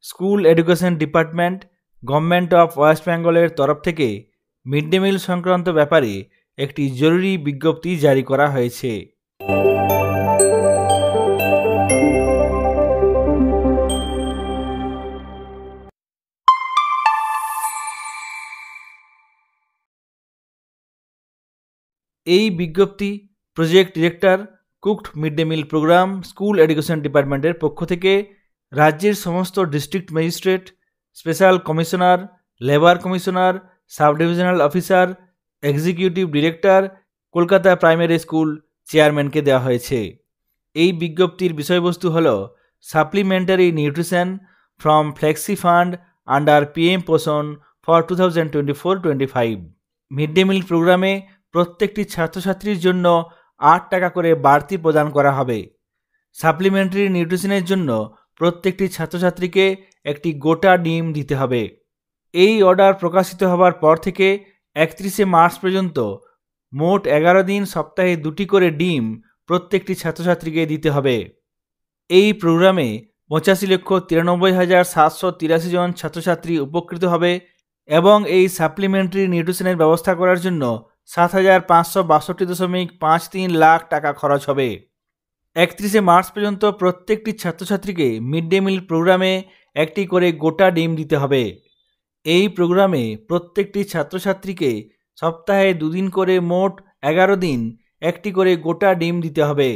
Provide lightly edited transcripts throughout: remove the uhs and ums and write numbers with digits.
School education department government of West বেঙ্গলের তরফ থেকে মিড ডে মিল সংক্রান্ত ব্যাপারে একটি জরুরি বিজ্ঞপ্তি জারি করা হয়েছে। এই বিজ্ঞপ্তি project director cooked mid day meal programme school education ডিপার্টমেন্টের পক্ষ থেকে রাজ্যের সমস্ত district magistrate, special commissioner, labour commissioner, sub divisional officer, executive director, Kolkata primary school চেয়ারম্যানকে দেওয়া হয়েছে। এই বিজ্ঞপ্তির বিষয়বস্তু হল supplementary nutrition from flexi fund under PM Poshan for 2024-25। Mid day meal প্রোগ্রামে প্রত্যেকটি ছাত্রছাত্রীর জন্য 8 টাকা করে বাড়তি প্রদান করা হবে। সাপ্লিমেন্টারি নিউট্রিশনের জন্য প্রত্যেকটি ছাত্রছাত্রীকে একটি গোটা ডিম দিতে হবে। এই অর্ডার প্রকাশিত হবার পর থেকে 31শে মার্চ পর্যন্ত মোট 11 দিন সপ্তাহে 2টি করে ডিম প্রত্যেকটি ছাত্রছাত্রীকে দিতে হবে। এই প্রোগ্রামে 85,93,783 জন ছাত্রছাত্রী উপকৃত হবে এবং এই সাপ্লিমেন্টারি নিউট্রিশনের ব্যবস্থা করার জন্য 7,562.53 লাখ টাকা খরচ হবে। 31শে মার্চ পর্যন্ত প্রত্যেকটি ছাত্রছাত্রীকে মিড ডে মিল প্রোগ্রামে একটি করে গোটা ডিম দিতে হবে। এই প্রোগ্রামে প্রত্যেকটি ছাত্রছাত্রীকে সপ্তাহে 2 দিন করে মোট 11 দিন একটি করে গোটা ডিম দিতে হবে।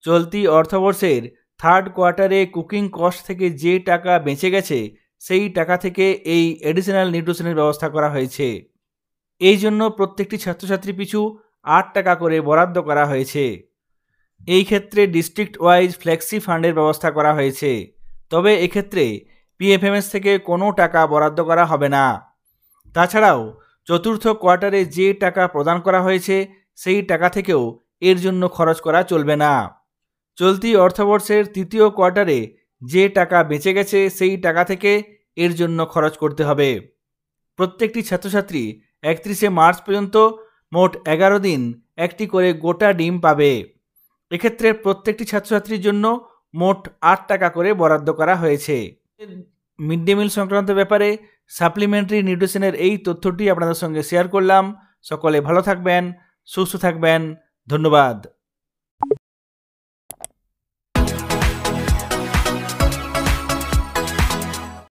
চলতি অর্থবর্ষের থার্ড কোয়ার্টারে কুকিং কস্ট থেকে যে টাকা বেঁচে গেছে সেই টাকা থেকে এই এডিশনাল নিউট্রিশনের ব্যবস্থা করা হয়েছে। এই জন্য প্রত্যেকটি ছাত্রছাত্রী পিছু 8 টাকা করে বরাদ্দ করা হয়েছে। এই ক্ষেত্রে ডিস্ট্রিক্ট ওয়াইজ ফ্লেক্সি ফান্ডের ব্যবস্থা করা হয়েছে, তবে এক্ষেত্রে পিএফএমএস থেকে কোনো টাকা বরাদ্দ করা হবে না। তাছাড়াও চতুর্থ কোয়ার্টারে যে টাকা প্রদান করা হয়েছে সেই টাকা থেকেও এর জন্য খরচ করা চলবে না। চলতি অর্থবর্ষের তৃতীয় কোয়ার্টারে যে টাকা বেঁচে গেছে সেই টাকা থেকে এর জন্য খরচ করতে হবে। প্রত্যেকটি ছাত্রছাত্রী 31শে মার্চ পর্যন্ত মোট 11 দিন একটি করে গোটা ডিম পাবে। এক্ষেত্রে প্রত্যেকটি ছাত্রছাত্রীর জন্য মোট 8 টাকা করে বরাদ্দ করা হয়েছে। মিড ডে মিল সংক্রান্ত ব্যাপারে সাপ্লিমেন্টারি নিউট্রিশনের এই তথ্যটি আপনাদের সঙ্গে শেয়ার করলাম। সকলে ভালো থাকবেন, সুস্থ থাকবেন। ধন্যবাদ।